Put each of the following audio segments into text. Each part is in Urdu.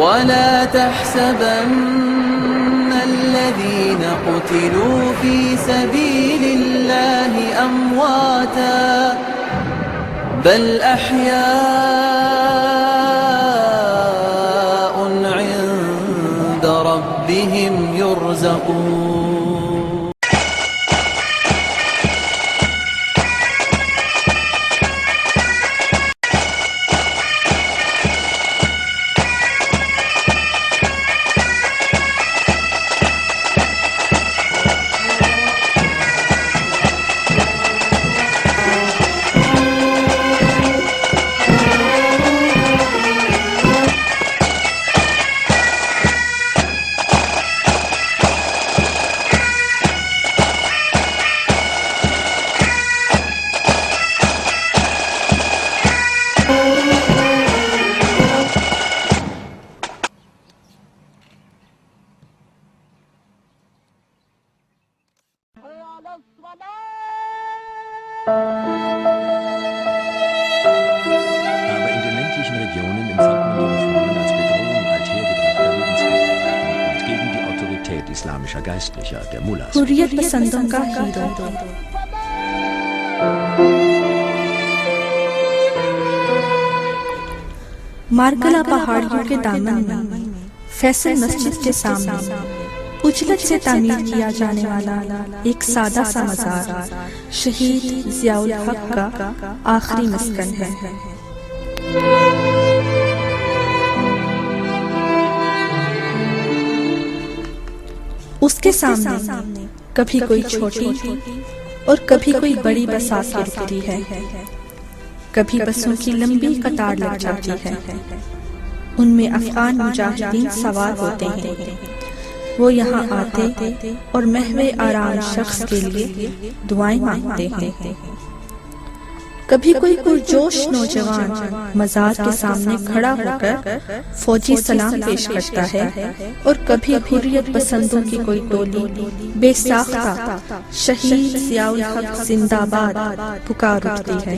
ولا تحسبن الذين قتلوا في سبيل الله أمواتا بل أحياء عند ربهم يرزقون. Aber in den ländlichen Regionen empfand man die Reformen als Bedrohung althergebrachter Lebensmittel und gegen die Autorität islamischer Geistlicher, der Mullahs. حریت پسندوں کا ہیرو مارکلا پہاڑیوں کے دامن میں فیصل مسجد کے سامنے اجلت سے تعمیر کیا جانے والا ایک سادہ سا مزار شہید ضیاء الحق کا آخری مسکن ہے. اس کے سامنے کبھی کوئی چھوٹی اور کبھی کوئی بڑی بس آ کے رکتی ہے، کبھی بسوں کی لمبی قطار لگ جاتی ہے. ان میں افغان مجاہدین سوار ہوتے ہیں. وہ یہاں آتے اور محو آرام شخص کے لیے دعائیں مانگتے ہیں. کبھی کوئی پرجوش نوجوان مزار کے سامنے کھڑا ہو کر فوجی سلام پیش کرتا ہے، اور کبھی حریت پسندوں کی کوئی ٹولی بے ساختہ شہید ضیاء الحق زندہ باد پکار اٹھتی ہے.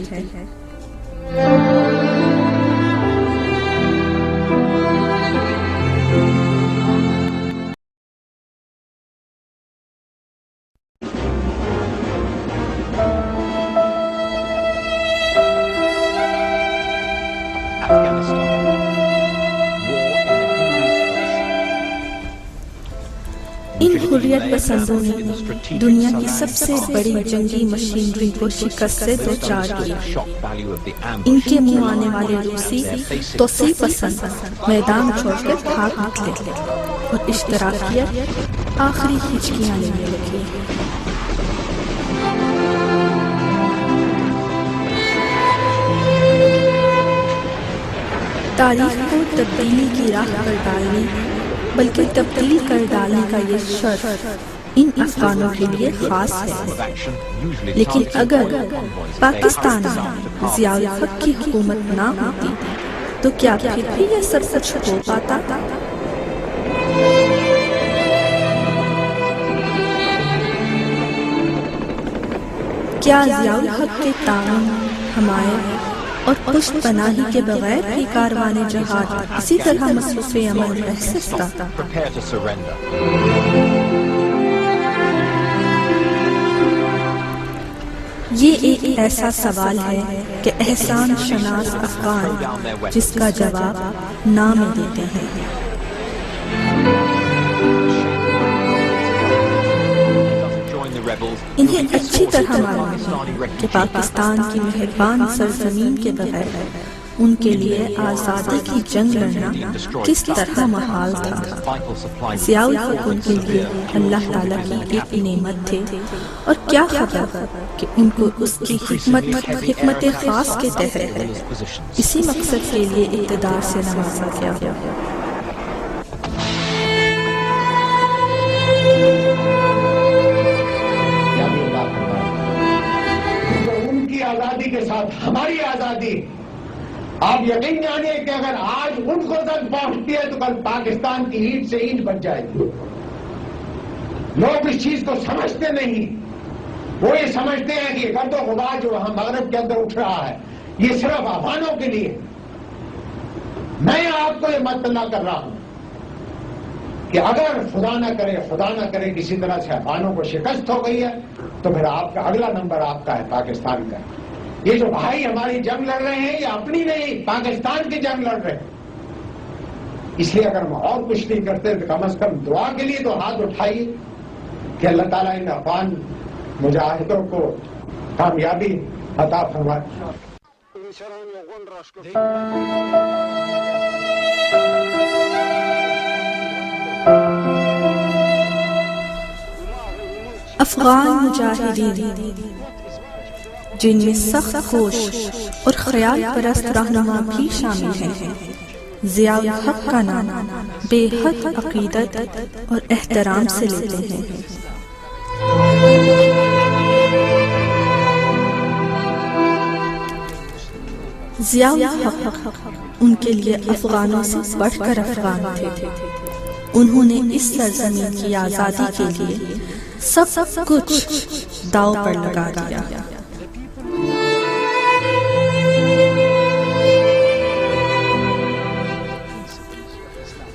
ان حریت پسندوں نے دنیا کی سب سے بڑی جنگی مشینری کو شکست سے دوچار کیا. ان کے منہ آنے والے روسی توسیع پسند میدان چھوڑ کر بھاگ نکلے اور اشتراکیت آخری ہچکیاں لینے لگی. تاریخ کو تبدیلی کی راہ پر ڈالنے بلکہ تبدیل کر ڈالنے کا یہ شرف ان افغانوں کے لیے خاص ہے. لیکن اگر پاکستان میں ضیاء الحق کی حکومت نہ ہوتی تو کیا پھر بھی یہ سب کچھ ہو پاتا؟ کیا ضیاء الحق کے تعاون، حمایت اور پشت پناہی کے بغیر بھی کاروان جہاد اسی طرح مصروف عمل رہ سکتا؟ یہ ایک ایسا سوال ہے کہ احسان شناس افغان جس کا جواب نام دیتے ہیں. انہیں اچھی طرح معلوم ہے کہ پاکستان کی مہربان سرزمین کے بغیر ان کے لیے آزادی کی جنگ لڑنا کس طرح محال تھا. ضیاء الحق ان کے لیے اللہ تعالیٰ کی ایک نعمت تھے، اور کیا خبر کہ ان کو اس کی حکمت خاص کے تحت اسی مقصد کے لیے اقتدار سے نوازا گیا. آزادی کے ساتھ ہماری آزادی، آپ یقین جانیں کہ اگر آج ان کو زد پہنچتی ہے تو کل پاکستان کی اینٹ سے اینٹ بن جائے گی. لوگ اس چیز کو سمجھتے نہیں. وہ یہ سمجھتے ہیں کہ گرد و غبار جو وہاں مغرب کے اندر اٹھ رہا ہے یہ صرف افغانوں کے لیے. میں آپ کو یہ مطلع کر رہا ہوں کہ اگر خدا نہ کرے کسی طرح سے افغانوں کو شکست ہو گئی ہے تو پھر آپ کا اگلا نمبر آپ کا ہے پاکستان کا. یہ جو بھائی ہماری جنگ لڑ رہے ہیں یہ اپنی نہیں پاکستان کی جنگ لڑ رہے ہیں. اس لیے اگر ہم اور کچھ نہیں کرتے تو کم از کم دعا کے لیے تو ہاتھ اٹھائیے کہ اللہ تعالیٰ ان افغان مجاہدوں کو کامیابی عطا فرمائے. افغان مجاہدین جن میں سخت کوش اور خیال پرست رہنما بھی شامل ہیں، ضیاء الحق کا نام بے حد عقیدت اور احترام سے لیتے ہیں. ضیاء الحق ان کے لیے افغانوں سے بڑھ کر افغان تھے. انہوں نے اس سرزمین کی آزادی کے لیے سب کچھ داؤ پر لگا دیا.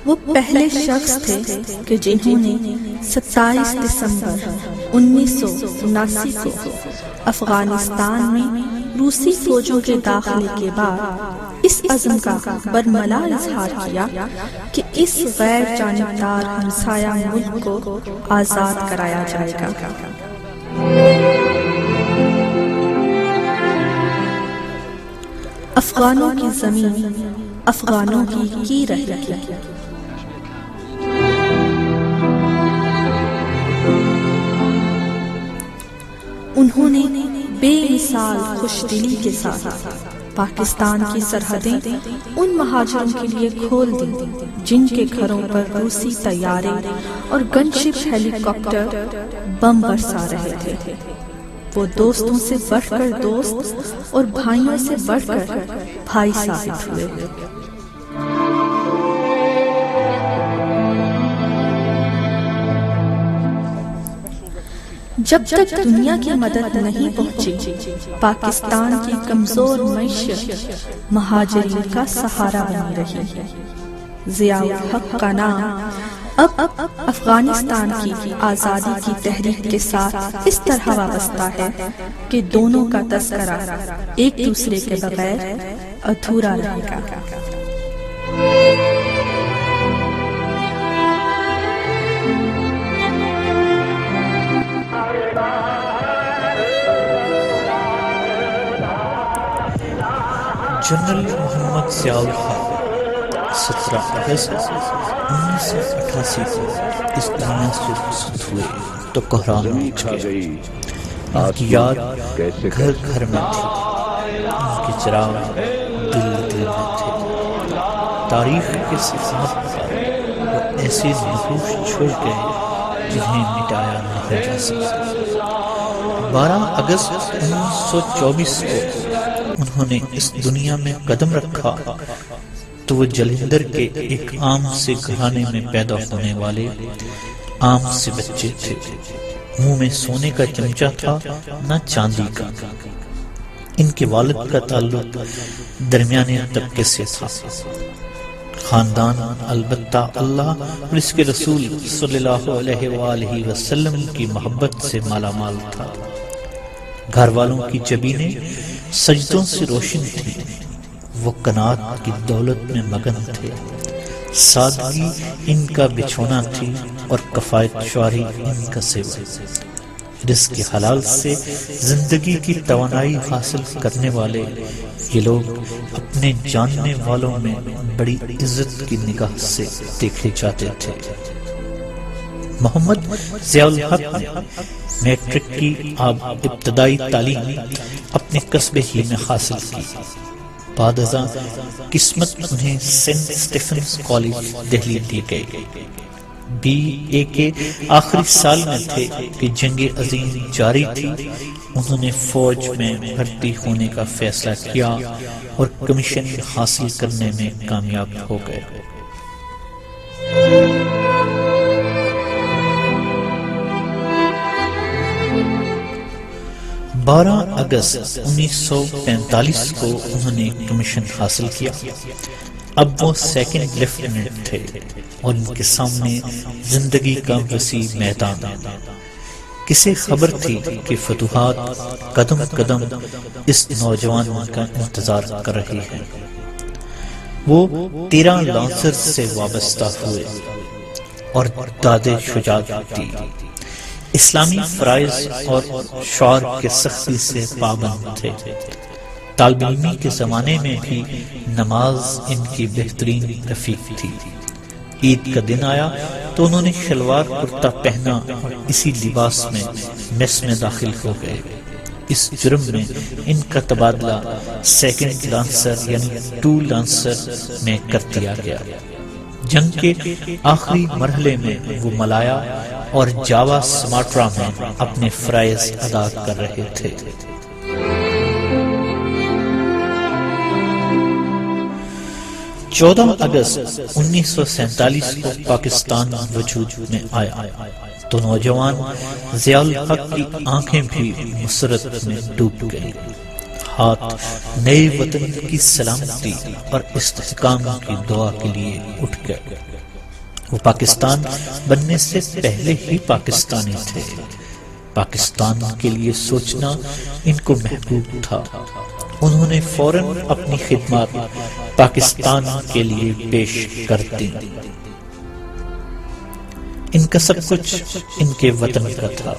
وہ پہلے شخص تھے کہ جنہوں نے 27 دسمبر 1979 کو افغانستان میں روسی فوجوں کے داخلے کے بعد اس عزم کا برملا اظہار کیا کہ اس غیر جانبدار ہمسایہ ملک کو آزاد کرایا جائے گا. افغانوں کی زمین افغانوں کی رہے گی. انہوں نے بے مثال خوش دلی کے ساتھ پاکستان کی سرحدیں ان مہاجروں کے لیے کھول دیں جن کے گھروں پر روسی طیارے اور گن شپ ہیلی کاپٹر بم برسا رہے تھے. وہ دوستوں سے بڑھ کر دوست اور بھائیوں سے بڑھ کر بھائی ثابت ہوئے. جب تک دنیا کی مدد نہیں پہنچی پاکستان کی کمزور معیشت مہاجرین کا سہارا بنی رہی. ضیاء الحق کا نام اب افغانستان کی آزادی کی تحریک کے ساتھ اس طرح وابستہ ہے کہ دونوں کا تذکرہ ایک دوسرے کے بغیر ادھورا رہے گا. جنرل محمد ضیاء الحق 17 اگست 1988 کو اس دنیا سے رخصت ہوئے تو کوہرام اٹھ گئے. ان کی یاد گھر گھر میں تھی، ان کے چراغ دل دل میں تھے. تاریخ کے سفر پر وہ ایسے نقوش چھوڑ گئے جنہیں مٹایا نہ جا سکتا. 12 اگست 1924 کو انہوں نے اس دنیا میں قدم رکھا تو وہ جلندھر کے ایک عام سے گھرانے میں پیدا ہونے والے عام سے بچے تھے. منہ میں سونے کا چمچہ تھا نہ چاندی کا. ان کے والد کا تعلق درمیانے طبقے سے تھا. خاندان البتہ اللہ اور اس کے رسول صلی اللہ علیہ وآلہ وسلم کی محبت سے مالا مال تھا. گھر والوں کی جبینیں سجدوں سے روشن تھی. وہ قناعت کی دولت میں مگن تھے. سادگی ان کا بچھونا تھی اور کفایت شعاری ان کا سیوا. رزق حلال سے زندگی کی توانائی حاصل کرنے والے یہ لوگ اپنے جاننے والوں میں بڑی عزت کی نگاہ سے دیکھے جاتے تھے. محمد ضیاء الحق نے میٹرک کی ابتدائی تعلیم اپنے قصبے ہی میں حاصل کی. بعد ازاں قسمت انہیں سینٹ اسٹیفنز کالج دہلی دی گئی. بی اے کے آخری سال میں تھے کہ جنگ عظیم جاری تھی. انہوں نے فوج میں بھرتی ہونے کا فیصلہ کیا اور کمیشن حاصل کرنے میں کامیاب ہو گئے. 12 اگست 1945 کو انہوں نے کمیشن حاصل کیا. اب وہ سیکنڈ لیفٹیننٹ تھے اور ان کے سامنے زندگی کا وسیع میدان. کسے خبر تھی کہ فتوحات قدم قدم اس نوجوان کا انتظار کر رہی ہے. وہ 13 لانسر سے وابستہ ہوئے اور داد شجاعت دی. اسلامی فرائض اور شعار کے سختی سے پابند تھے. طالب علمی کے زمانے میں بھی نماز ان کی بہترین رفیق تھی. عید کا دن آیا تو انہوں نے شلوار کرتا پہنا اور اسی لباس میں میس میں داخل ہو گئے. اس جرم میں ان کا تبادلہ سیکنڈ لانسر یعنی 2 لانسر میں کر دیا گیا. جنگ کے آخری مرحلے میں وہ ملایا اور جاوا سماٹرا میں اپنے فرائض ادا کر رہے تھے. 14 اگست 1947 کو پاکستان وجود میں آیا تو نوجوان ضیاء الحق کی آنکھیں بھی مسرت میں ڈوب گئی. ہاتھ نئے وطن کی سلامتی اور استحکام کی دعا کے لیے اٹھ گئے. وہ پاکستان بننے سے پہلے ہی پاکستانی تھے. پاکستان کے لیے سوچنا ان کو محبوب تھا. انہوں نے فوراً اپنی خدمات پاکستان کے لیے پیش کر دی. ان کا سب کچھ ان کے وطن کا تھا.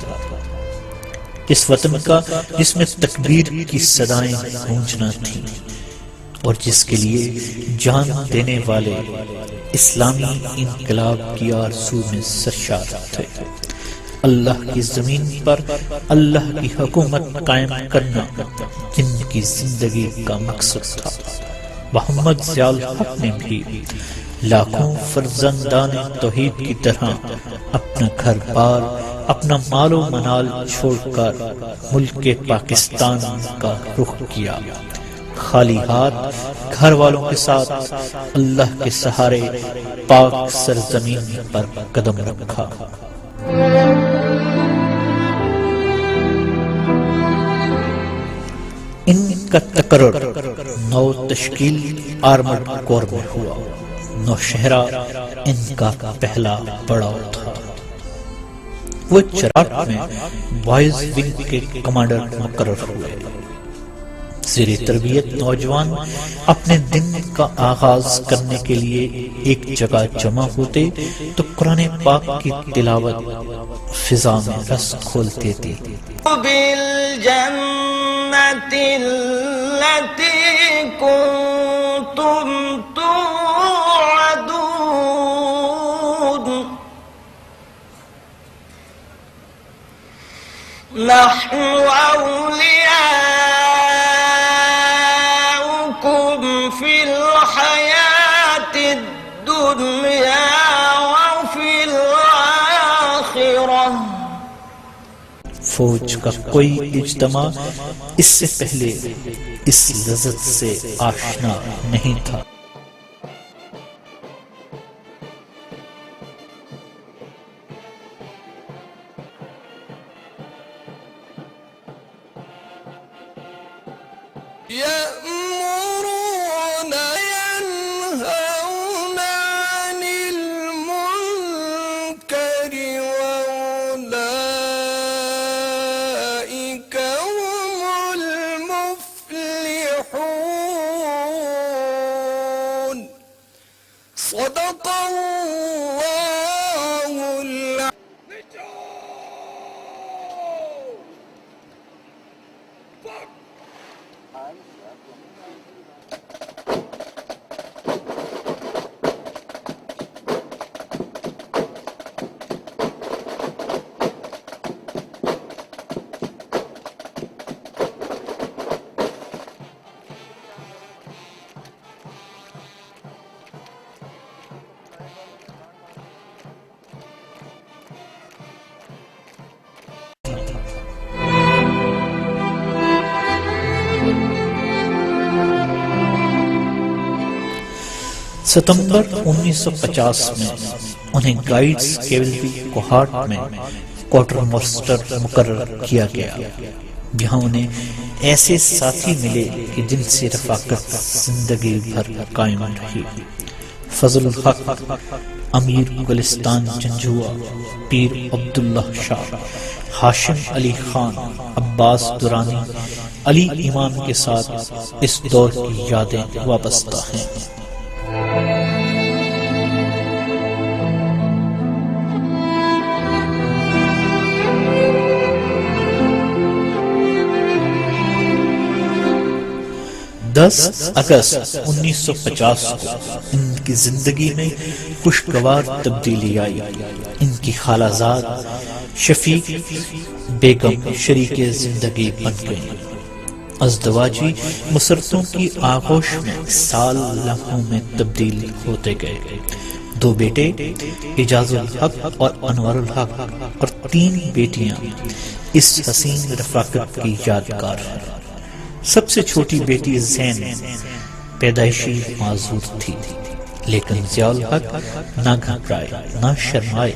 اس وطن کا جس میں تکبیر کی صدائیں گونجنا تھیں اور جس کے لیے جان دینے والے اسلامی انقلاب کی آرزو میں سرشار تھے. اللہ کی زمین پر اللہ کی حکومت قائم کرنا جن کی زندگی کا مقصد تھا. محمد ضیاء الحق نے بھی لاکھوں فرزندان توحید کی طرح اپنا گھر بار اپنا مال و منال چھوڑ کر ملک پاکستان کا رخ کیا. خالی ہاتھ گھر والوں کے ساتھ اللہ کے سہارے پاک سرزمین پر قدم رکھا. ان کا تقرر نو تشکیل آرمڈ کور میں ہوا. نوشہرہ ان کا پہلا پڑاؤ تھا. وہ چراٹ میں بوائز ونگ کے کمانڈر مقرر ہوئے. زیر تربیت نوجوان اپنے دن کا آغاز کرنے کے لیے ایک جگہ جمع ہوتے تو قرآن پاک کی تلاوت فضا میں رس کھولتے تھے. نحن أولياؤكم في الحياة الدنيا وفي الآخرة. فوج کا کوئی اجتماع اس سے پہلے اس لذت سے آشنا نہیں تھا. يأمرون ينهون عن المنكر وأولئك هم المفلحون. صدق الله العظيم. ستمبر 1950 میں انہیں گائیڈز کیولری کوہارٹ میں کوارٹر ماسٹر مقرر کیا گیا. یہاں انہیں ایسے ساتھی ملے کہ جن سے رفاقت زندگی بھر قائم رہی. فضل الحق امیر گلستان جنجوعہ پیر عبداللہ شاہ، ہاشم علی خان، عباس درانی، علی امام کے ساتھ اس دور کی یادیں وابستہ ہیں۔ دس اگست 1950 کو ان کی زندگی میں خوشگوار تبدیلی آئی۔ ان کی خالہ زاد شفیق بیگم شریک زندگی بن گئی۔ ازدواجی مسرتوں کی آغوش میں سال لمحوں میں تبدیل ہوتے گئے۔ دو بیٹے اعجاز الحق اور انور الحق اور 3 بیٹیاں اس حسین رفاقت کی یادگار ہیں۔ سب سے چھوٹی بیٹی زین پیدائشی معذور تھی، لیکن ضیاء الحق نہ گھبرائے نہ شرمائے۔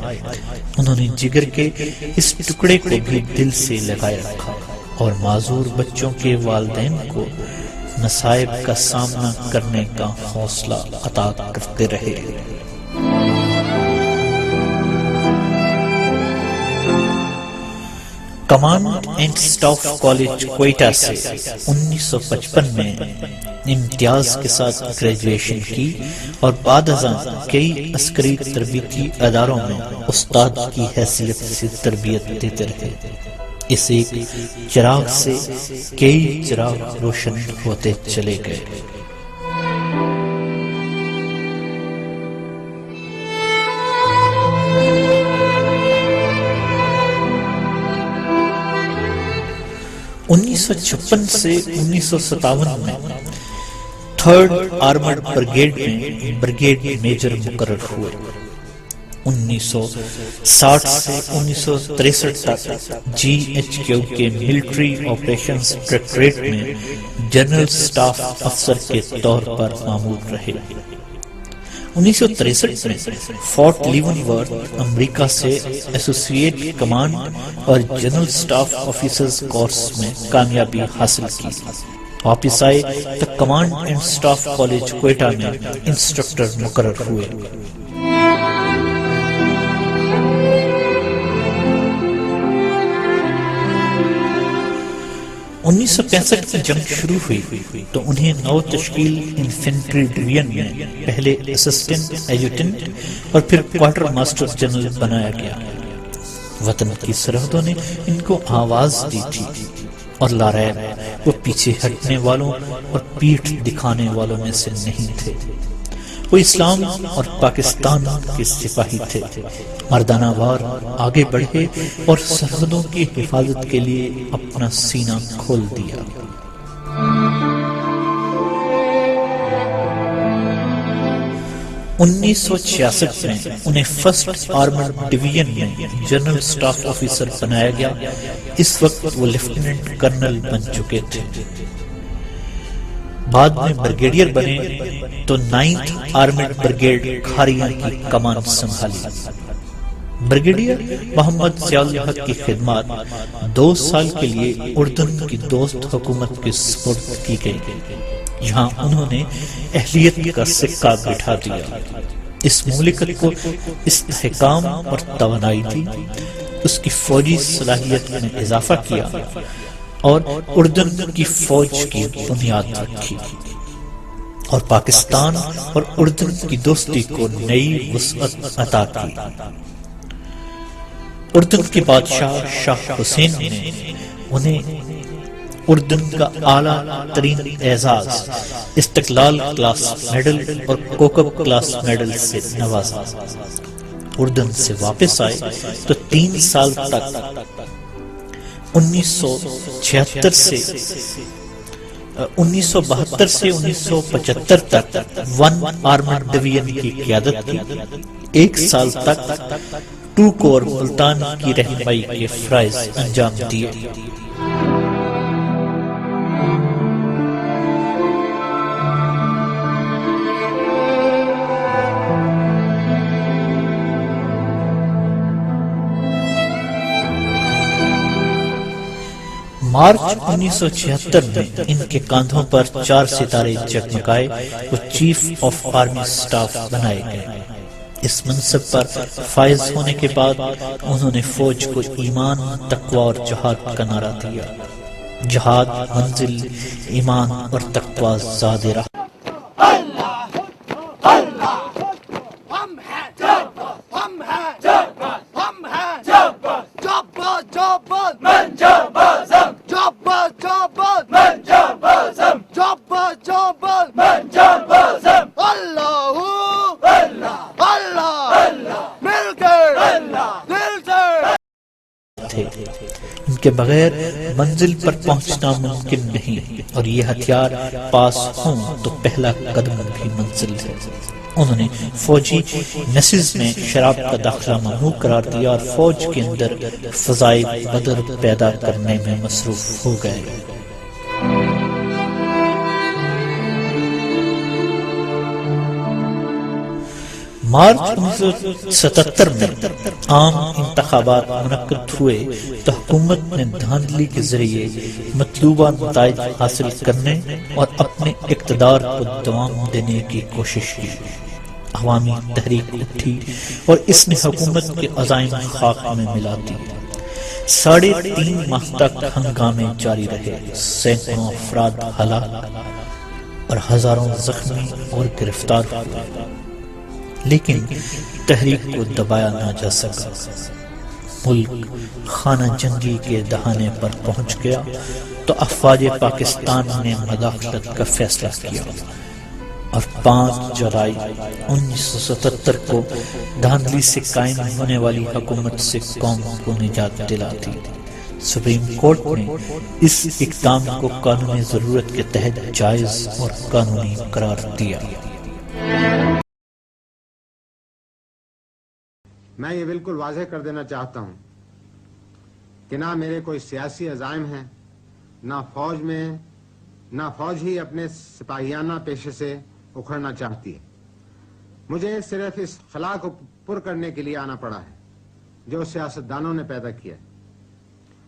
انہوں نے جگر کے اس ٹکڑے کو بھی دل سے لگائے رکھا اور معذور بچوں کے والدین کو مصائب کا سامنا کرنے کا حوصلہ عطا کرتے رہے۔ Command and staff college Quetta سے 1955 میں امتیاز کے ساتھ گریجویشن کی اور بعد ازاں کئی عسکری تربیتی اداروں میں استاد کی حیثیت سے تربیت دیتے رہے۔ اس ایک چراغ سے کئی چراغ روشن ہوتے چلے گئے۔ انیس سو 56 سے 1957 میں 3rd آرمرڈ بریگیڈ میں بریگیڈ میجر مقرر ہوئے۔ 1960 سے 1963 تک GHQ کے ملٹری آپریشنز ڈائریکٹوریٹ میں جنرل سٹاف افسر کے طور پر مامور رہے۔ 1963 میں فورٹ لیون ورتھ امریکہ سے ایسوسیٹ کمانڈ اور جنرل سٹاف آفیسرز کورس میں کامیابی حاصل کی۔ واپس آئے تو command and staff college Quetta میں انسٹرکٹر مقرر ہوئے۔ انیس سو 65 میں جنگ شروع ہوئی تو انہیں نو تشکیل انفینٹری ڈویژن میں پہلے اسسٹنٹ ایجوٹنٹ اور پھر کوارٹر ماسٹر جنرل بنایا گیا۔ وطن کی سرحدوں نے ان کو آواز دی تھی اور لاریب وہ پیچھے ہٹنے والوں اور پیٹھ دکھانے والوں میں سے نہیں تھے۔ وہ اسلام اور پاکستان کے سپاہی تھے۔ مردانہ وار آگے بڑھے اور سرحدوں کی حفاظت کے لیے اپنا سینہ کھول دیا۔ انیس سو 66 میں انہیں 1st آرمرڈ ڈویژن میں جنرل سٹاف آفیسر بنایا گیا۔ اس وقت وہ لیفٹیننٹ کرنل بن چکے تھے۔ بعد میں بریگیڈیئر بنے تو 9th آرمرڈ بریگیڈ کھاریاں کی کمان سنبھالی۔ بریگیڈیئر محمد ضیاء الحق کی خدمات 2 سال کے لیے اردن کی دوست حکومت کے سپرد کی گئی، جہاں انہوں نے اہلیت کا سکہ بٹھا دیا۔ اس مملکت کو استحکام اور توانائی دی، اس کی فوجی صلاحیت میں اضافہ کیا اور اردن کی فوج کی بنیاد رکھی اور پاکستان اور اردن کی دوستی کو نئی وسعت عطا کی۔ اردن کے بادشاہ شاہ حسین نے انہیں اردن کا اعلیٰ ترین اعزاز استقلال کلاس میڈل اور کوکب کلاس میڈل سے نوازا۔ اردن سے واپس آئے تو 3 سال تک 1972 سے 1975 تک 1 آرمرڈ ڈویژن کی قیادت کی۔ 1 سال تک 2 کور ملتان کی رہنمائی کے فرائض انجام دیے۔ مارچ 1976 میں ان کے کاندھوں پر 4 ستارے جگمگائے، وہ چیف آف آرمی سٹاف بنائے گئے۔ اس منصب پر فائز ہونے کے بعد انہوں نے فوج کو ایمان، تقوی اور جہاد کا نعرہ دیا۔ جہاد منزل ایمان اور تقوی زاد رہا۔ ان کے بغیر منزل پر پہنچنا ممکن نہیں، اور یہ ہتھیار پاس ہوں تو پہلا قدم بھی منزل ہے۔ انہوں نے فوجی میسز میں شراب کا داخلہ ممنوع قرار دیا اور فوج کے اندر فضائے بدر پیدا کرنے میں مصروف ہو گئے۔ مارچ 1977 میں عام انتخابات منعقد ہوئے تو حکومت نے دھاندلی کے ذریعے مطلوبہ نتائج حاصل کرنے اور اپنے اقتدار کو دوام دینے کی کوشش کی۔ عوامی تحریک اٹھی اور اس نے حکومت کے عزائم خاک میں ملا دی۔ 3.5 ماہ تک ہنگامے جاری رہے، سینکڑوں افراد ہلاک اور ہزاروں زخمی اور گرفتار ہوئے، لیکن تحریک کو دبایا نہ جا سکا۔ ملک خانہ جنگی کے دہانے پر پہنچ گیا تو افواج پاکستان نے مداخلت کا فیصلہ کیا اور 5 جولائی 1977 کو دھاندلی سے قائم ہونے والی حکومت سے قوم کو نجات دلا دی۔ سپریم کورٹ نے اس اقدام کو قانونی ضرورت کے تحت جائز اور قانونی قرار دیا۔ میں یہ بالکل واضح کر دینا چاہتا ہوں کہ نہ میرے کوئی سیاسی عزائم ہیں، نہ فوج ہی اپنے سپاہیانہ پیشے سے اکھڑنا چاہتی ہے۔ مجھے صرف اس خلا کو پر کرنے کے لیے آنا پڑا ہے جو سیاستدانوں نے پیدا کیا ہے،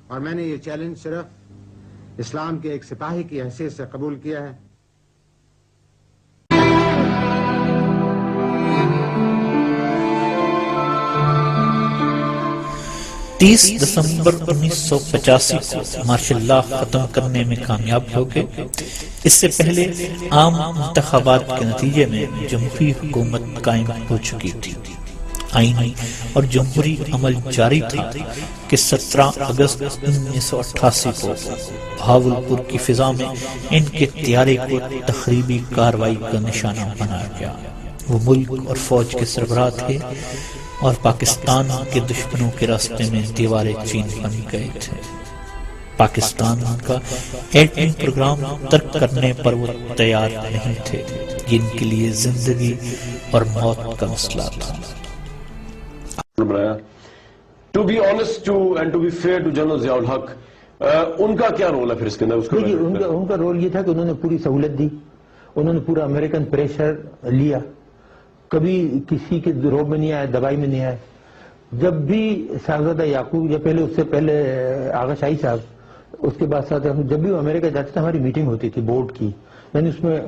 اور میں نے یہ چیلنج صرف اسلام کے ایک سپاہی کی حیثیت سے قبول کیا ہے۔ 30 دسمبر 1985 کو مارشل لا ختم کرنے میں کامیاب ہو گئے۔ اس سے پہلے عام انتخابات کے نتیجے میں جمہوری حکومت قائم ہو چکی تھی۔ آئینی اور جمہوری عمل جاری تھا کہ 17 اگست 1988 کو بہاولپور کی فضا میں ان کے طیارے کو تخریبی کارروائی کا نشانہ بنایا گیا۔ وہ ملک اور فوج کے سربراہ تھے اور پاکستان کے دشمنوں کے راستے میں دیوار چین بن گئے تھے۔ پاکستان کا ایٹمی پروگرام ترک کرنے پر وہ تیار نہیں تھے، جن کے لیے زندگی اور موت کا مسئلہ تھا۔ To be honest and to be fair to General Zia ul Haq, ان کا کیا رول ہے پھر اس کے اندر؟ ان کا رول یہ تھا کہ انہوں نے پوری سہولت دی، انہوں نے پورا امریکن پریشر لیا، کبھی کسی کے روب میں نہیں آئے، دبائی میں نہیں آئے۔ جب بھی صاحبزادہ یعقوب یا پہلے اس سے پہلے آغا شاہی صاحب، اس کے بعد ساتھ جب بھی وہ امریکہ جاتے تھے ہماری میٹنگ ہوتی تھی بورڈ کی، یعنی اس میں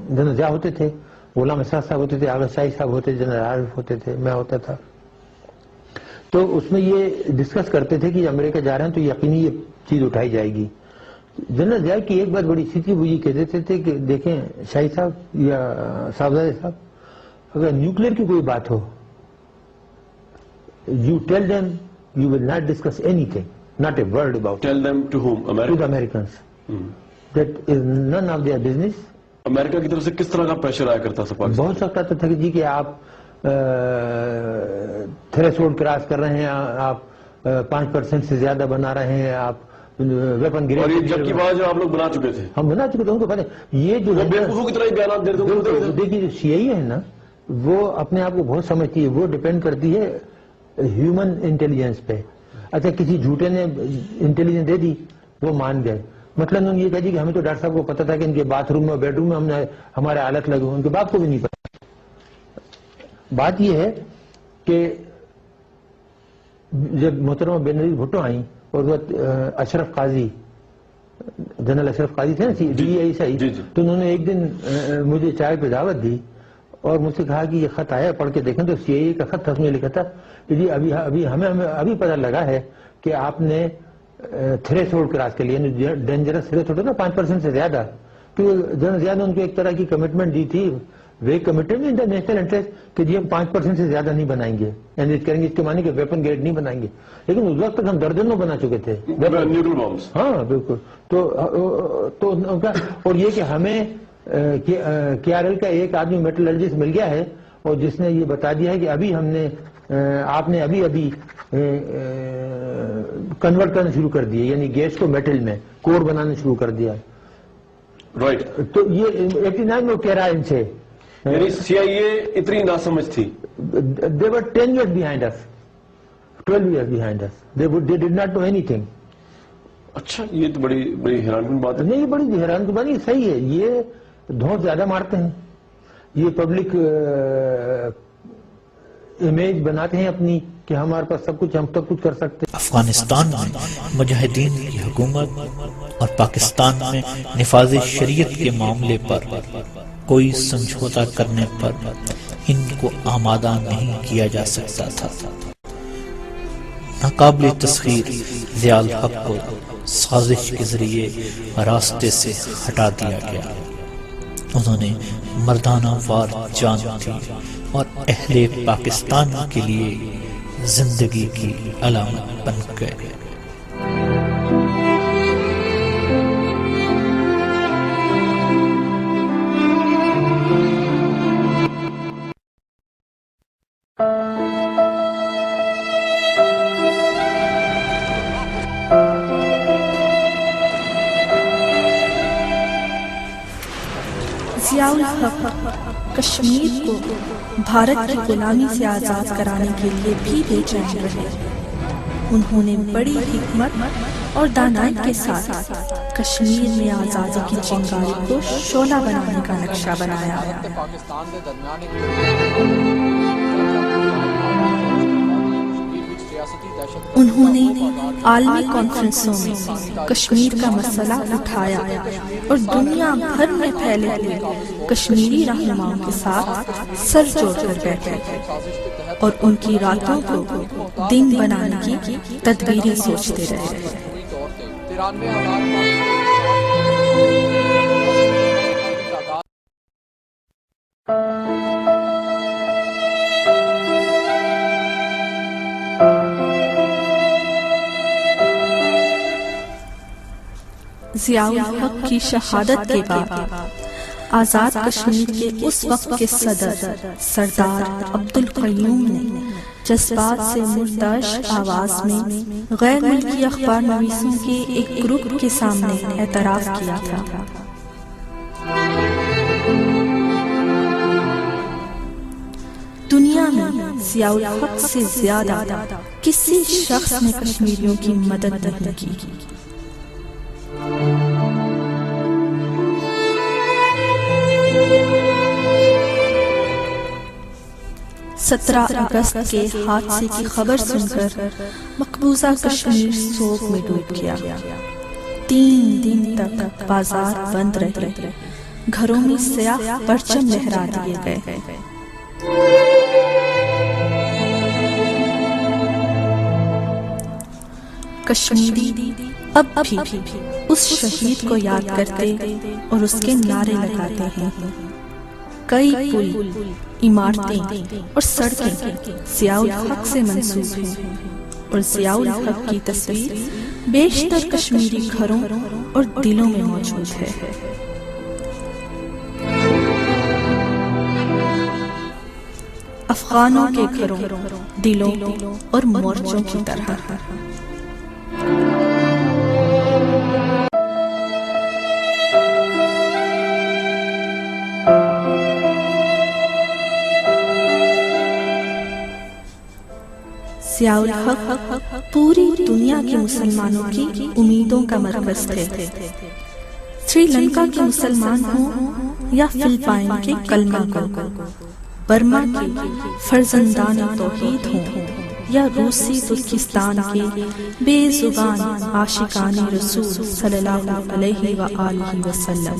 جنرل ضیاء ہوتے تھے، غلام اسحاق صاحب ہوتے تھے، آغا شاہی صاحب ہوتے تھے، جنرل عارف ہوتے تھے، میں ہوتا تھا۔ تو اس میں یہ ڈسکس کرتے تھے کہ امریکہ جا رہے ہیں تو یقینی یہ چیز اٹھائی جائے گی۔ جنرل ضیاء کی ایک بات بڑی سی تھی، وہ یہ کہہ دیتے تھے کہ دیکھیں شاہی صاحب یا صاحبزادے صاحب، اگر نیوکلیر کی کوئی بات ہو، you tell them you will not discuss anything, not a word about it. Tell them to whom? To the Americans. That is none of their business. امریکہ کی طرف سے کس طرح کا پریشر آیا کرتا تھا پاکستان؟ بہت سخت آتا تھا کہ جی کہ آپ تھریشولڈ کراس کر رہے ہیں، آپ 5% سے زیادہ بنا رہے ہیں، آپ ویپن گریڈ، اور یہ جب کی بات جو آپ لوگ بنا چکے تھے، ہم بنا چکے تھے، ان کو پتہ یہ جو بیوقوفوں کی طرح ہی بیانات دیتے ہیں۔ دیکھیے جو شیعی ہے نا، وہ اپنے آپ کو بہت سمجھتی ہے، وہ ڈیپینڈ کرتی ہے ہیومن انٹیلیجنس پہ۔ اچھا کسی جھوٹے نے انٹیلیجنس دے دی، وہ مان گئے۔ مطلب انہوں نے یہ کہا جی کہ ہمیں تو ڈاکٹر صاحب کو پتا تھا کہ ان کے باتھ روم میں بیڈ روم میں ہم نے ہمارے حالت لگے ہوئے، ان کے باپ کو بھی نہیں پتا۔ بات یہ ہے کہ جب محترمہ بینظیر بھٹو آئیں اور وہ اشرف قاضی، جنرل اشرف قاضی تھے نا، DI صحیح، تو انہوں نے ایک دن مجھے چائے پہ دعوت دی اور مجھ سے کہا کہ یہ خط آیا پڑھ کے دیکھیں، تو CIA کا خط تھا، اس میں لکھا تھا کہ جی ابھی ہمیں پتہ لگا ہے کہ آپ نے تھریش ہولڈ کراس کے لیے، ڈینجرس تھریش ہولڈ نا 5% سے زیادہ، کیونکہ جن زیادہ ان کو ایک طرح کی کمٹمنٹ دی تھی، وہ کمیٹڈ انٹرنیشنل انٹرسٹ کہ جی ہم 5% سے زیادہ نہیں بنائیں گے، یعنی کریں گے اس کے معنی کہ ویپن گریڈ نہیں بنائیں گے، لیکن اس وقت تک ہم درجنوں بنا چکے تھے نیوکل بامز. ہاں بالکل. تو اور یہ کہ ہمیں KRL کا ایک آدمی میٹلرجسٹ مل گیا ہے اور جس نے یہ بتا دیا ہے کہ ابھی ہم نے آپ نے ابھی کنورٹ کرنا شروع کر دیا، یعنی گیس کو میٹل میں کور بنانا شروع کر دیا. رائٹ. تو یہ 89 میں کہہ رہا ہے ان سے، یعنی CIA اتنی ناسمجھ تھی. They were 10 years behind us, 12 years behind us. They did not know anything. اچھا، یہ تو بڑی حیران کن بات ہے. نہیں، یہ بڑی حیران کن بات ہے. صحیح ہے، یہ دھونس زیادہ مارتے ہیں، یہ پبلک امیج بناتے ہیں اپنی کہ ہمارے پاس سب کچھ، ہم سب کچھ کر سکتے ہیں. افغانستان میں مجاہدین کی حکومت اور پاکستان میں نفاذ شریعت کے معاملے پر کوئی سمجھوتا کرنے پر ان کو آمادہ نہیں کیا جا سکتا تھا. ناقابل تسخیر ضیاء الحق کو سازش کے ذریعے راستے سے ہٹا دیا گیا. انہوں نے مردانہ وار جان دی اور اہل پاکستان کے لیے زندگی کی علامت بن گئے. ضیاء الحق کشمیر کو بھارت کی غلامی سے آزاد کرانے کے لیے بھی بے چین رہے. انہوں نے بڑی حکمت اور دانائی کے ساتھ کشمیر میں آزادی کی چنگاری کو شعلہ بنانے کا نقشہ بنایا. انہوں نے عالمی کانفرنسوں میں کشمیر کا مسئلہ اٹھایا اور دنیا بھر میں پھیلے ہوئے کشمیری رہنماؤں کے ساتھ سر جوڑ کر بیٹھے اور ان کی راتوں کو دن بنانے کی تدبیریں سوچتے رہے. ضیاء الحق کی شہادت کے بعد آزاد کشمیر کے اس وقت کے صدر سردار عبدالقیوم نے جذبات سے مردعش آواز میں غیر ملکی اخبار نویسوں کے ایک گروپ کے سامنے اعتراف کیا تھا. دنیا میں ضیاء الحق سے زیادہ کسی شخص نے کشمیریوں کی مدد نہیں کی. 17 اگست کے حادثے کی خبر سن کر مقبوضہ کشمیر سوگ میں ڈوب گیا. 3 دن تک بازار بند رہے، گھروں میں سیاہ پرچم لہرا دیے گئے. کشمیری اب بھی اس شہید کو یاد کرتے اور اس کے نعرے لگاتے ہیں. کئی پل، عمارتیں اور سڑکیں ضیاء الحق سے منسوب ہیں اور ضیاء الحق کی تصویر بیشتر کشمیری گھروں اور دلوں میں موجود ہے. افغانوں کے گھروں، دلوں اور مورچوں کی طرح. ضیاء الحق پوری دنیا کے مسلمانوں کی امیدوں کا مرکز تھے. سری لنکا کے مسلمان ہوں یا فلپائن کے کلمہ گو، برما کے فرزندان توحید ہوں یا روسی ترکستان کے بے زبان عاشقان رسول صلی اللہ علیہ وآلہ وسلم،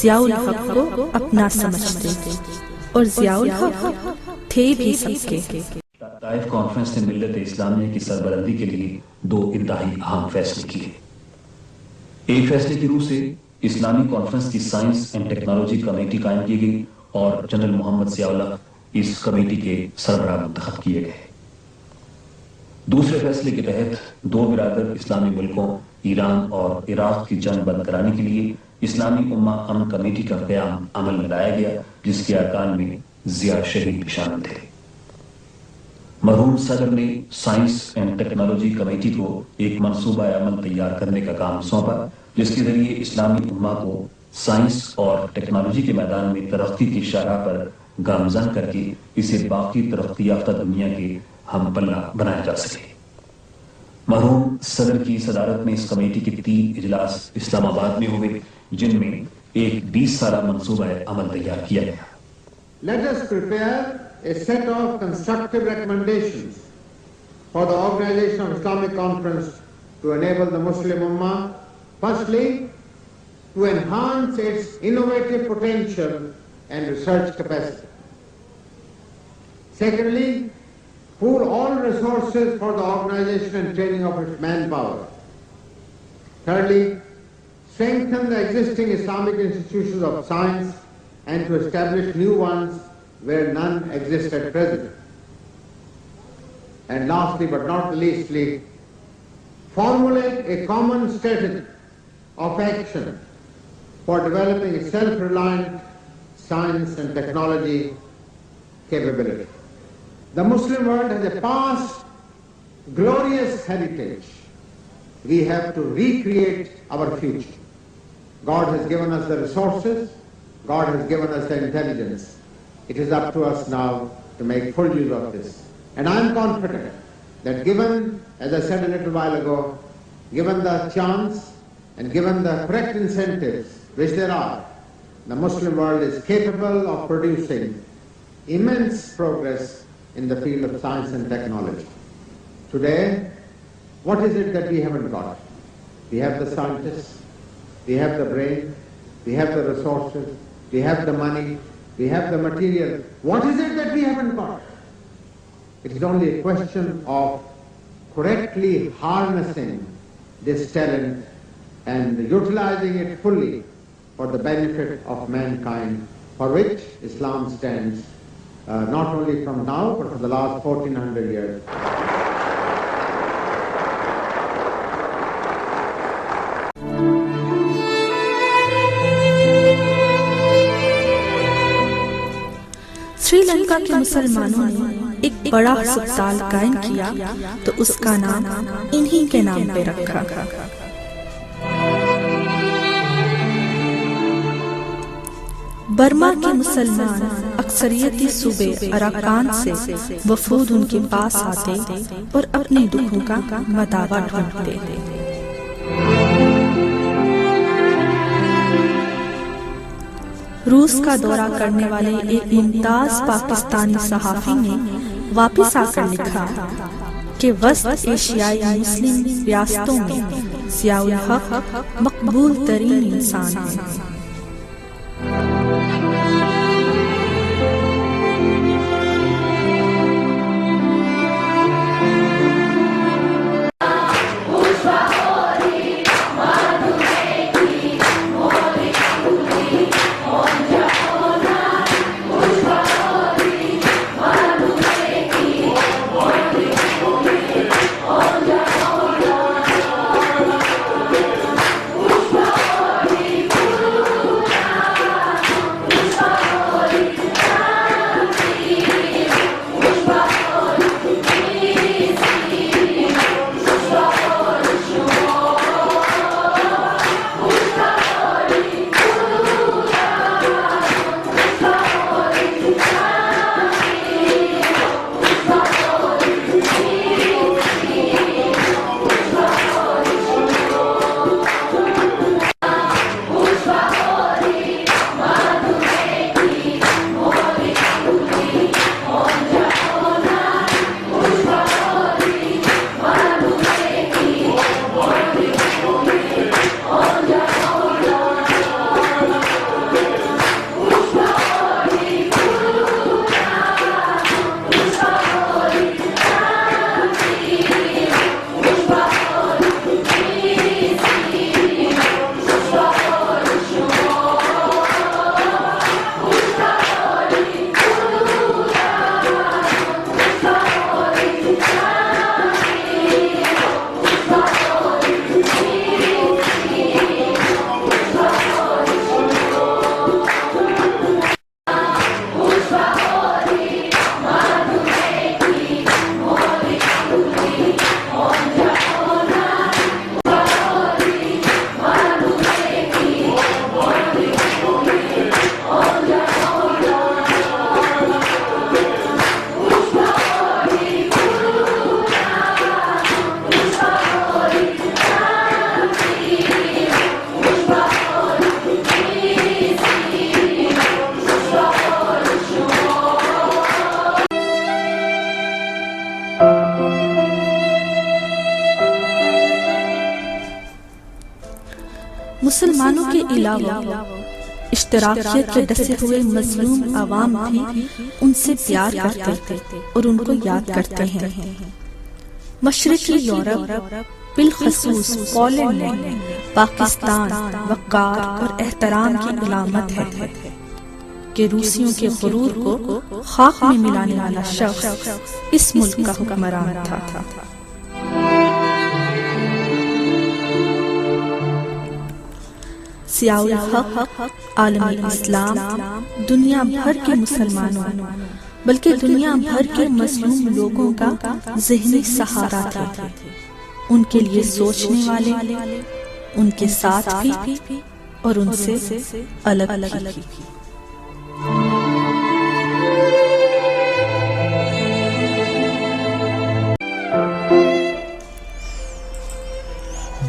ضیاء الحق کو اپنا سمجھتے اور ضیاء الحق تھے بھی سب کے۔ طائف کانفرنس نے ملت اسلامیہ کی سربلندی کے لیے 2 انتہائی اہم فیصلے کیے۔ ایک فیصلے کی روح سے اسلامی کانفرنس کی سائنس اینڈ ٹیکنالوجی کمیٹی قائم کی گئی اور جنرل محمد ضیاء الحق اس کمیٹی کے سربراہ منتخب کیے گئے۔ دوسرے فیصلے کے تحت 2 برادر اسلامی ملکوں ایران اور عراق کی جنگ بند کرانے کے لیے اسلامی امہ امن کمیٹی کا قیام عمل میں لایا گیا، جس کے ارکان میں ضیاء شہید بھی شامل تھے۔ مرحوم صدر نے سائنس اینڈ ٹیکنالوجی کمیٹی کو ایک منصوبہ عمل تیار کرنے کا کام سونپا، جس کے ذریعے اسلامی امہ کو سائنس اور ٹیکنالوجی کے میدان میں ترقی کی شاہراہ پر گامزن کر کے اسے باقی ترقی یافتہ دنیا کے ہم پلہ بنایا جا سکے۔ مرحوم صدر کی صدارت میں اس کمیٹی کے 3 اجلاس اسلام آباد میں ہوئے، جن میں ایک 20 سالہ منصوبہ عمل تیار کیا گیا۔ Let us prepare a set of constructive recommendations for the organization of Islamic Conference to enable the Muslim Ummah, firstly, to enhance its innovative potential and research capacity. Secondly, pool all resources for the organization and training of its manpower. Thirdly, strengthen the existing Islamic institutions of science and to establish new ones where none exist at present. And lastly but not leastly, formulate a common strategy of action for developing a self-reliant science and technology capability. The Muslim world has a past glorious heritage. We have to recreate our future. God has given us the resources, God has given us the intelligence. It is up to us now to make full use of this. And I am confident that given, as I said a little while ago, given the chance and given the correct incentives which there are, the Muslim world is capable of producing immense progress in the field of science and technology. Today, what is it that we haven't got? We have the scientists, we have the brain, we have the resources, we have the money, we have the material. What is it that we haven't got? It is only a question of correctly harnessing this talent and utilizing it fully for the benefit of mankind, for which Islam stands, not only from now, but for the last 1400 years. Sri Lanka کے مسلمانوں نے ایک بڑا ہسپتال قائم کیا تو اس کا نام انہی کے نام پہ رکھا۔ برما کے مسلمان اکثریتی صوبے اراکان سے وفود ان کے پاس آتے اور اپنے دکھوں کا مداوا ڈھونڈتے۔ روس کا دورہ کرنے والے ایک ممتاز پاکستانی صحافی نے واپس آ کر لکھا کہ وسط ایشیائی مسلم ریاستوں میں ضیاء الحق مقبول ترین انسان ہیں۔ مسلمانوں کے علاوہ اشتراکیت کے ڈسے ہوئے مظلوم عوام بھی ان سے پیار کرتے اور ان کو یاد کرتے ہیں۔ مشرقی یورپ بالخصوص پولینڈ میں پاکستان وقار اور احترام کی علامت ہے کہ روسیوں کے غرور کو خاک میں ملانے والا شخص اس ملک کا حکمران تھا۔ ضیاء الحق عالم اسلام دنیا بھر کے مسلمانوں بلکہ دنیا بھر کے مظلوم لوگوں کا ذہنی سہارا تھا، ان کے لیے سوچنے والے، ان کے ساتھ بھی اور ان سے الگ بھی۔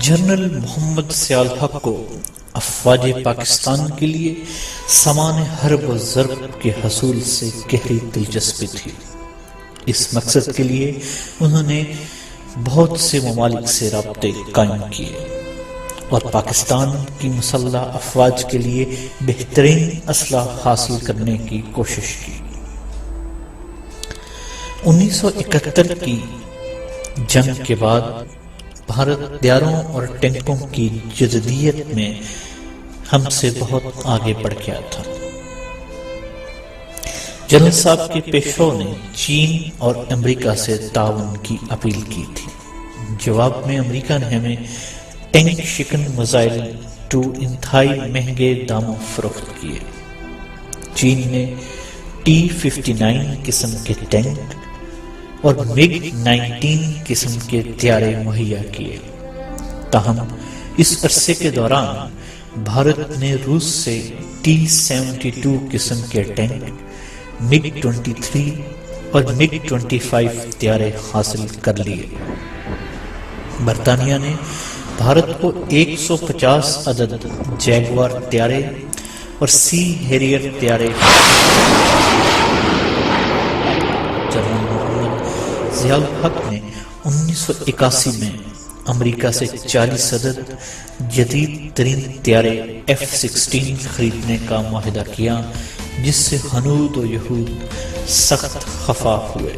جنرل محمد ضیاء الحق کو افواج پاکستان کے لیے سامان حرب و ضرب کے حصول سے گہری دلچسپی تھی۔ اس مقصد کے لیے انہوں نے بہت سے ممالک سے رابطے قائم کیے اور پاکستان کی مسلح افواج کے لیے بہترین اسلحہ حاصل کرنے کی کوشش کی۔ 1971 کی جنگ کے بعد بھارت ہتھیاروں اور ٹینکوں کی جدیدیت میں ہم سے بہت آگے بڑھ گیا تھا۔ جنرل صاحب کے پیشوا نے چین اور امریکہ سے تعاون کی اپیل کی تھی۔ جواب میں امریکہ نے ہمیں ٹینک شکن میزائل 2 انتہائی مہنگے داموں فروخت کیے۔ چین نے T-59 قسم کے ٹینک اور MiG-19 قسم کے طیارے مہیا کیے۔ تاہم اس عرصے کے دوران بھارت نے روس سے T-72 قسم کے ٹینک، MiG-23 اور MiG-25 طیارے حاصل کر لیے۔ برطانیہ نے بھارت کو 150 عدد جیگوار طیارے اور سی ہیریئر طیارے۔ جنرل محمد ضیاء الحق نے 1981 میں امریکہ سے 40 عدد جدید ترین طیارے F-16 خریدنے کا معاہدہ کیا، جس سے ہنود و یہود سخت خفا ہوئے۔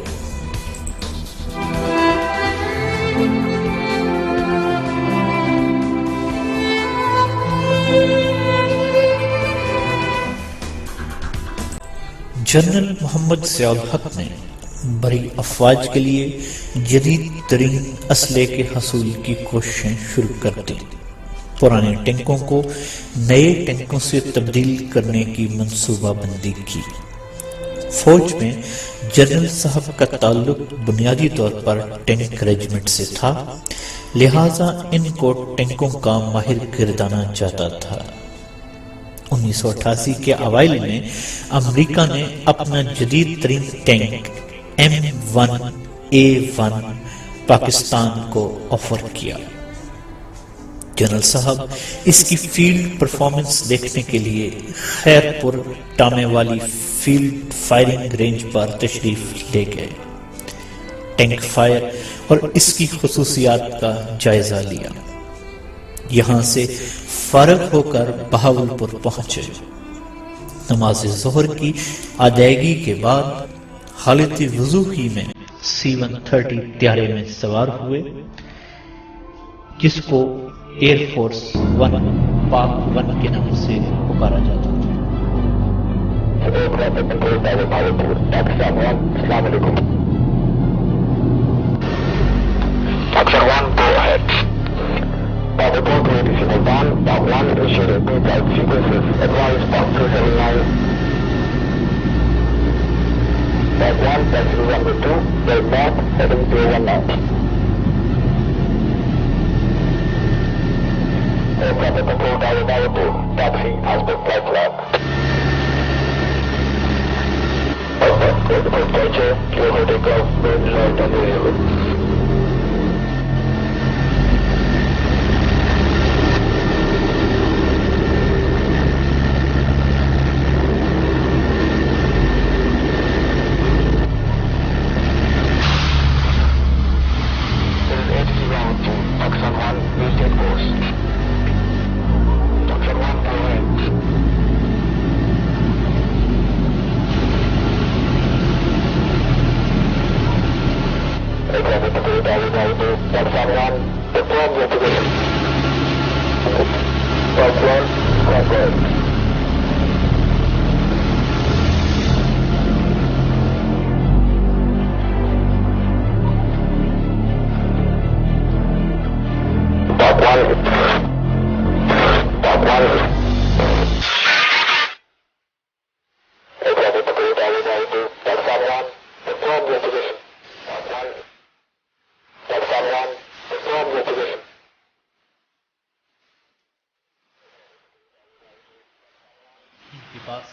جنرل محمد ضیاء الحق نے بڑی افواج کے لیے جدید ترین اسلحے کے حصول کی کوششیں شروع کر دیں۔ پرانے ٹینکوں کو نئے ٹینکوں سے تبدیل کرنے کی منصوبہ بندی کی۔ فوج میں جنرل صاحب کا تعلق بنیادی طور پر ٹینک ریجمنٹ سے تھا، لہٰذا ان کو ٹینکوں کا ماہر گردانا چاہتا تھا۔ 1988 کے اوائل میں امریکہ نے اپنا جدید ترین ٹینک M1A1 پاکستان کو آفر کیا۔ جنرل صاحب اس کی فیلڈ پرفارمنس دیکھنے کے لیے خیر پور ٹامے والی فیلڈ فائرنگ رینج پر تشریف لے گئے، ٹینک فائر اور اس کی خصوصیات کا جائزہ لیا۔ یہاں سے فارغ ہو کر بہاولپور پہنچے۔ نماز ظہر کی ادائیگی کے بعد حالت وضو ہی میں C-130 طیارے میں سوار ہوئے، جس کو ایئر فورس 1 پاک 1 کے نام سے پکارا جاتا تھا۔ کے پاس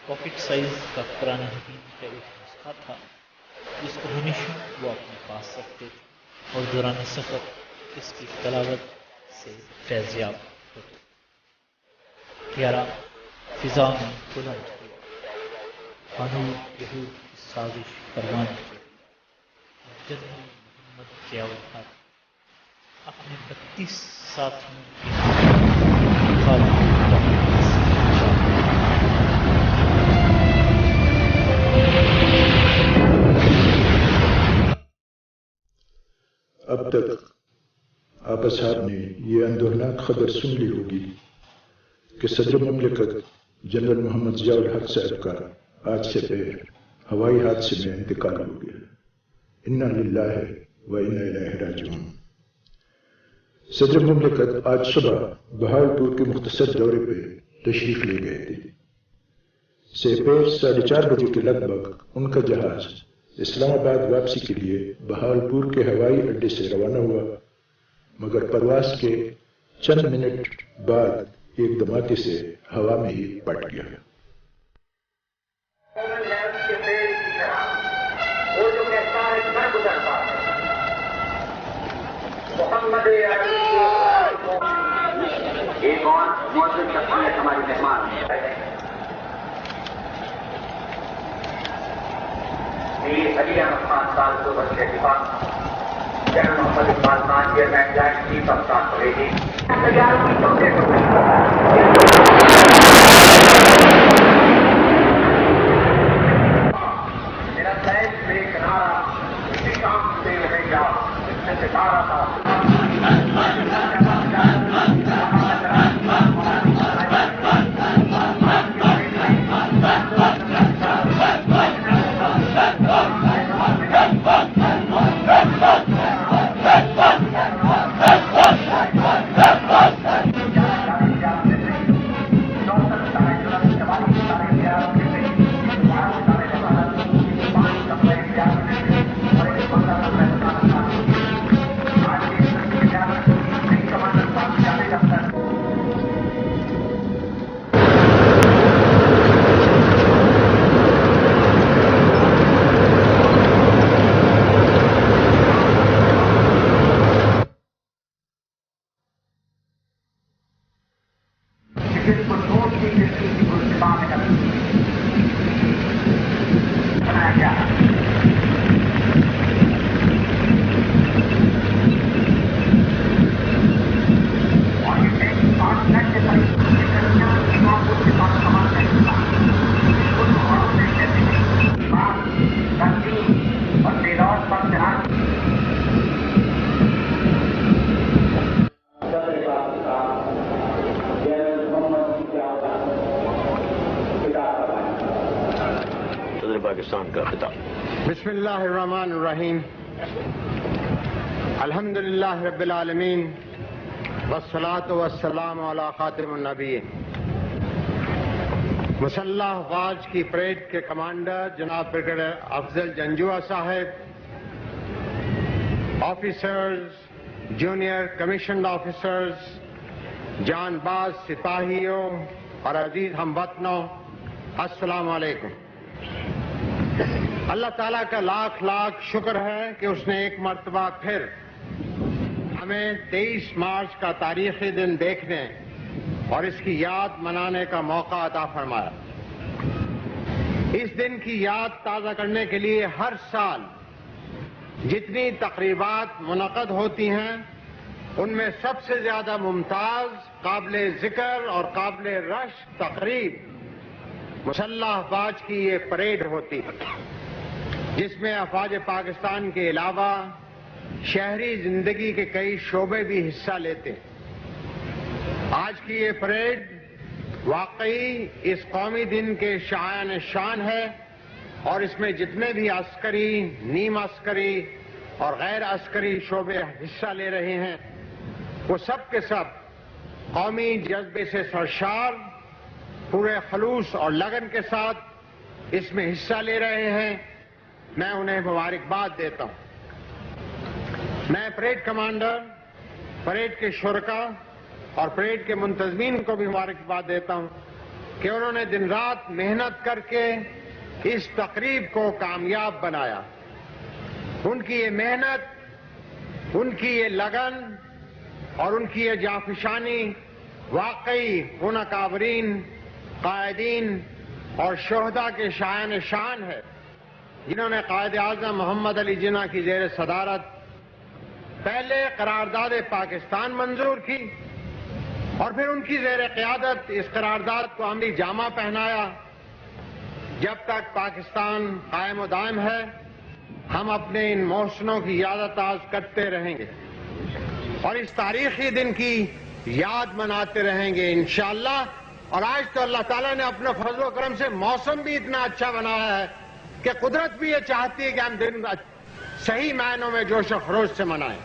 پاکٹ سائز کا قرآن حکیم کا ایک نسخہ تھا جس کو ہمیشہ وہ اپنے پاس رکھتے تھے اور دوران سفر اس کی تلاوت سے فیض یاب ہوتے. پیارا فضا میں بلند ہوا قانون یہود کی سازش پروان کی جنرل محمد ضیاء الحق اپنے 32 ساتھیوں کے خالق اب تک آپ صاحب نے یہ اندوہناک خبر سن لی ہوگی کہ صدر مملکت جنرل محمد ضیاء الحق صاحب کا آج سے پہلے ہوائی حادثے میں انتقال ہو گیا. انا للہ و انا الیہ راجعون. صدر مملکت آج صبح بہاولپور کے مختصر دورے پہ تشریف لے گئے تھے. سپہر 4:30 بجے کے لگ بھگ ان کا جہاز اسلام آباد واپسی کے لیے بہاولپور کے ہوائی اڈے سے روانہ ہوا، مگر پرواز کے چند منٹ بعد ایک دھماکے سے ہوا میں ہی پٹ گیا. ایک اور معزز شخصیت ہماری مہمان علی احمد خان صاحب کو بچے دفاع general Muhammad Iqbal Khan chairman joint chief of staff committee میرا سائز سے کنارا کسی کام سے نہیں جا جس میں ستارہ تھا. بسم اللہ الرحمن الرحیم. الحمدللہ رب العالمین والصلاة والسلام علی خاتم النبیین. مسلح افواج کی پریڈ کے کمانڈر جناب بریگیڈیئر افضل جنجوعہ صاحب، آفیسرز، جونیئر کمیشنڈ آفیسرز، جان باز سپاہیوں اور عزیز ہم وطنوں، السلام علیکم. اللہ تعالیٰ کا لاکھ لاکھ شکر ہے کہ اس نے ایک مرتبہ پھر ہمیں 23 مارچ کا تاریخی دن دیکھنے اور اس کی یاد منانے کا موقع عطا فرمایا. اس دن کی یاد تازہ کرنے کے لیے ہر سال جتنی تقریبات منعقد ہوتی ہیں ان میں سب سے زیادہ ممتاز، قابل ذکر اور قابل رشک تقریب مسلح افواج کی یہ پریڈ ہوتی ہے، جس میں افواج پاکستان کے علاوہ شہری زندگی کے کئی شعبے بھی حصہ لیتے ہیں. آج کی یہ پریڈ واقعی اس قومی دن کے شایان شان ہے اور اس میں جتنے بھی عسکری، نیم عسکری اور غیر عسکری شعبے حصہ لے رہے ہیں وہ سب کے سب قومی جذبے سے سرشار پورے خلوص اور لگن کے ساتھ اس میں حصہ لے رہے ہیں. میں انہیں مبارکباد دیتا ہوں. میں پریڈ کمانڈر، پریڈ کے شرکاء اور پریڈ کے منتظمین کو بھی مبارکباد دیتا ہوں کہ انہوں نے دن رات محنت کر کے اس تقریب کو کامیاب بنایا. ان کی یہ محنت، ان کی یہ لگن اور ان کی یہ جانفشانی واقعی ان اکابرین، قائدین اور شہداء کے شایان شان ہے جنہوں نے قائد اعظم محمد علی جناح کی زیر صدارت پہلے قرارداد پاکستان منظور کی اور پھر ان کی زیر قیادت اس قرارداد کو عملی جامہ پہنایا. جب تک پاکستان قائم و دائم ہے ہم اپنے ان محسنوں کی یاد تاز کرتے رہیں گے اور اس تاریخی دن کی یاد مناتے رہیں گے انشاءاللہ. اور آج تو اللہ تعالیٰ نے اپنے فضل و کرم سے موسم بھی اتنا اچھا بنایا ہے کہ قدرت بھی یہ چاہتی ہے کہ ہم دن صحیح معنوں میں جوش و خروش سے منائیں.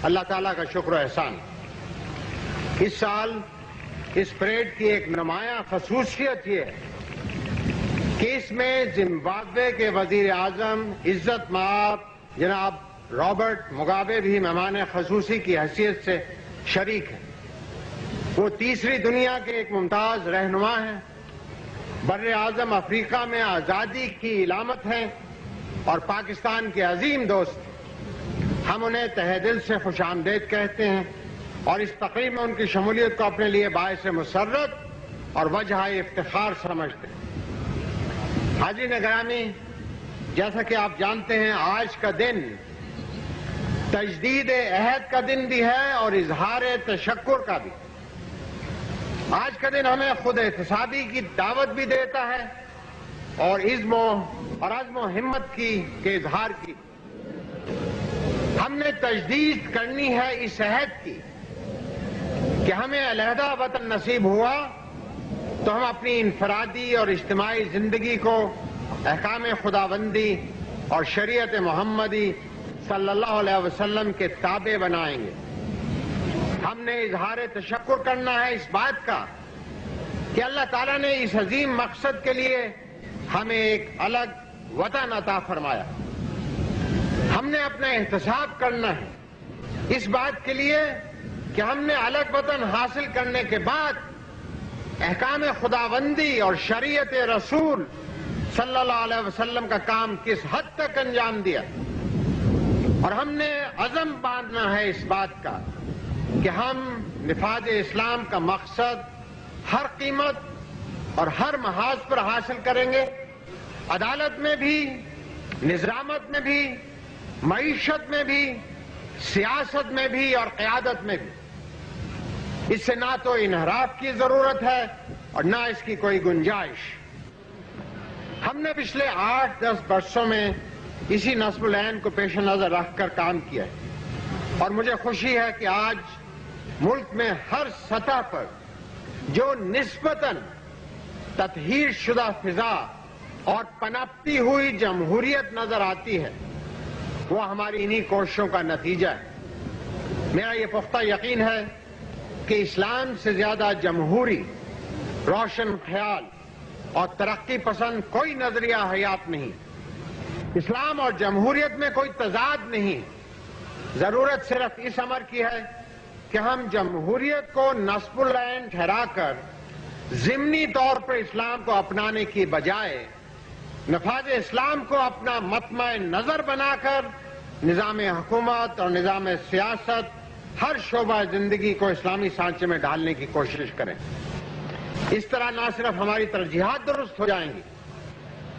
اللہ تعالیٰ کا شکر و احسان. اس سال اس پریڈ کی ایک نمایاں خصوصیت یہ ہے کہ اس میں زمبابوے کے وزیر اعظم عزت مآب جناب رابرٹ مگابے بھی مہمان خصوصی کی حیثیت سے شریک ہیں. وہ تیسری دنیا کے ایک ممتاز رہنما ہیں، بر اعظم افریقہ میں آزادی کی علامت ہیں اور پاکستان کے عظیم دوست. ہم انہیں تہہ دل سے خوش آمدید کہتے ہیں اور اس تقریب میں ان کی شمولیت کو اپنے لیے باعث مسرت اور وجہ افتخار سمجھتے ہیں. حاضرین گرامی، جیسا کہ آپ جانتے ہیں آج کا دن تجدید عہد کا دن بھی ہے اور اظہار تشکر کا بھی. آج کا دن ہمیں خود احتسابی کی دعوت بھی دیتا ہے اور عزم و ہمت کے اظہار کی. ہم نے تجدید کرنی ہے اس عہد کی کہ ہمیں علیحدہ وطن نصیب ہوا تو ہم اپنی انفرادی اور اجتماعی زندگی کو احکام خداوندی اور شریعت محمدی صلی اللہ علیہ وسلم کے تابع بنائیں گے. ہم نے اظہار تشکر کرنا ہے اس بات کا کہ اللہ تعالیٰ نے اس عظیم مقصد کے لیے ہمیں ایک الگ وطن عطا فرمایا. ہم نے اپنا احتساب کرنا ہے اس بات کے لیے کہ ہم نے الگ وطن حاصل کرنے کے بعد احکام خداوندی اور شریعت رسول صلی اللہ علیہ وسلم کا کام کس حد تک انجام دیا. اور ہم نے عزم باندھنا ہے اس بات کا کہ ہم نفاذ اسلام کا مقصد ہر قیمت اور ہر محاذ پر حاصل کریں گے. عدالت میں بھی، نظامت میں بھی، معیشت میں بھی، سیاست میں بھی اور قیادت میں بھی. اس سے نہ تو انحراف کی ضرورت ہے اور نہ اس کی کوئی گنجائش. ہم نے پچھلے 8-10 برسوں میں اسی نصب العین کو پیش نظر رکھ کر کام کیا ہے اور مجھے خوشی ہے کہ آج ملک میں ہر سطح پر جو نسبتاً تطہیر شدہ فضا اور پنپتی ہوئی جمہوریت نظر آتی ہے وہ ہماری انہی کوششوں کا نتیجہ ہے. میرا یہ پختہ یقین ہے کہ اسلام سے زیادہ جمہوری، روشن خیال اور ترقی پسند کوئی نظریہ حیات نہیں. اسلام اور جمہوریت میں کوئی تضاد نہیں. ضرورت صرف اس امر کی ہے کہ ہم جمہوریت کو نصب العین ٹھہرا کر ضمنی طور پر اسلام کو اپنانے کی بجائے نفاذ اسلام کو اپنا مطمع نظر بنا کر نظام حکومت اور نظام سیاست ہر شعبہ زندگی کو اسلامی سانچے میں ڈالنے کی کوشش کریں. اس طرح نہ صرف ہماری ترجیحات درست ہو جائیں گی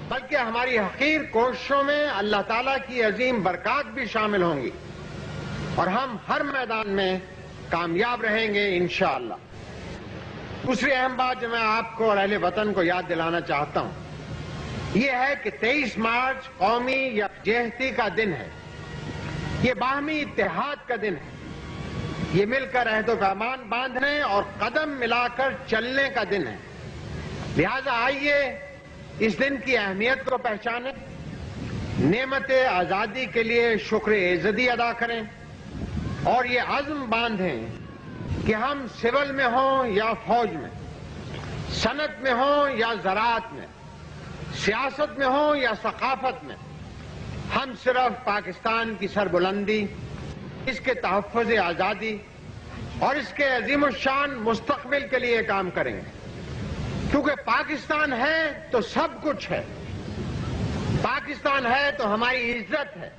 بلکہ ہماری حقیر کوششوں میں اللہ تعالیٰ کی عظیم برکات بھی شامل ہوں گی اور ہم ہر میدان میں کامیاب رہیں گے انشاءاللہ. دوسری اہم بات جو میں آپ کو اور اہل وطن کو یاد دلانا چاہتا ہوں یہ ہے کہ 23 مارچ قومی یکجہتی کا دن ہے. یہ باہمی اتحاد کا دن ہے. یہ مل کر عہد و پیمان باندھنے اور قدم ملا کر چلنے کا دن ہے. لہذا آئیے اس دن کی اہمیت کو پہچانیں، نعمت آزادی کے لیے شکر ایزدی ادا کریں اور یہ عزم باندھیں کہ ہم سول میں ہوں یا فوج میں، صنعت میں ہوں یا زراعت میں، سیاست میں ہوں یا ثقافت میں، ہم صرف پاکستان کی سربلندی، اس کے تحفظ آزادی اور اس کے عظیم الشان مستقبل کے لیے کام کریں گے، کیونکہ پاکستان ہے تو سب کچھ ہے، پاکستان ہے تو ہماری عزت ہے،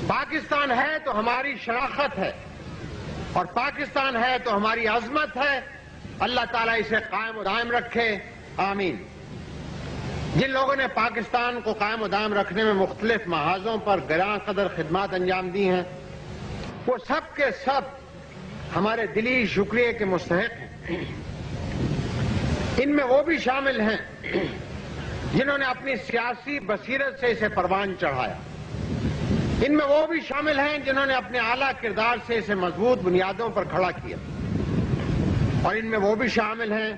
پاکستان ہے تو ہماری شناخت ہے، اور پاکستان ہے تو ہماری عظمت ہے۔ اللہ تعالیٰ اسے قائم و دائم رکھے، آمین۔ جن لوگوں نے پاکستان کو قائم و دائم رکھنے میں مختلف محاذوں پر گراں قدر خدمات انجام دی ہیں، وہ سب کے سب ہمارے دلی شکریہ کے مستحق ہیں۔ ان میں وہ بھی شامل ہیں جنہوں نے اپنی سیاسی بصیرت سے اسے پروان چڑھایا، ان میں وہ بھی شامل ہیں جنہوں نے اپنے اعلیٰ کردار سے اسے مضبوط بنیادوں پر کھڑا کیا، اور ان میں وہ بھی شامل ہیں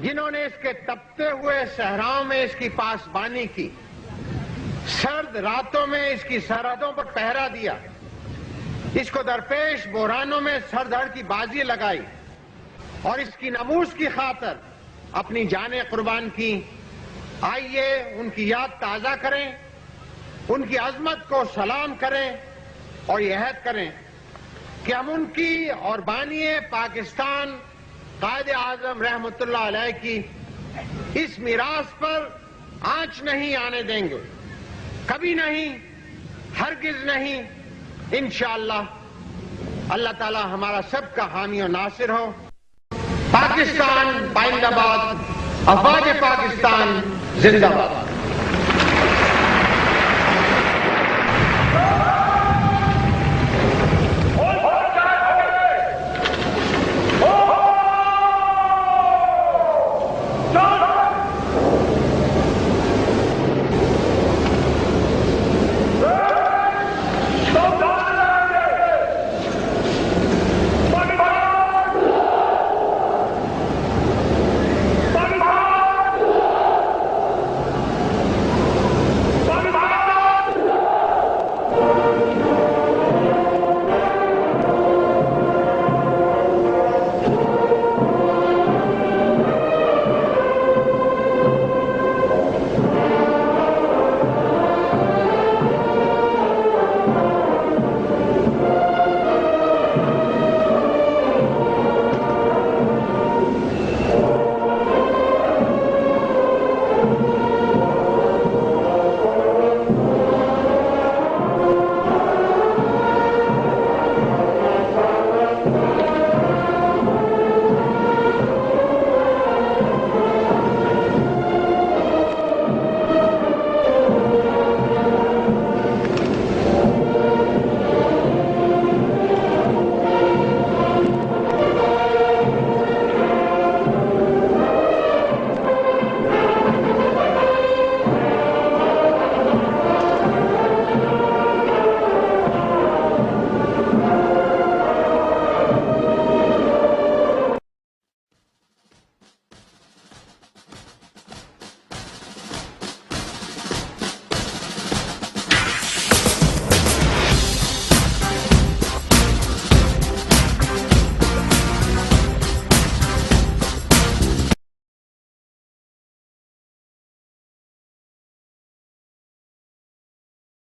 جنہوں نے اس کے تپتے ہوئے صحراؤں میں اس کی پاسبانی کی، سرد راتوں میں اس کی سرحدوں پر پہرا دیا، اس کو درپیش بحرانوں میں سر دھڑ کی بازی لگائی اور اس کی ناموس کی خاطر اپنی جانیں قربان کی۔ آئیے ان کی یاد تازہ کریں، ان کی عظمت کو سلام کریں اور یہ عہد کریں کہ ہم ان کی اور بانی پاکستان قائد اعظم رحمۃ اللہ علیہ کی اس میراث پر آنچ نہیں آنے دیں گے، کبھی نہیں، ہرگز نہیں، انشاءاللہ۔ اللہ تعالی ہمارا سب کا حامی و ناصر ہو۔ پاکستان بائندہ باد، افواج پاکستان زندہ باد۔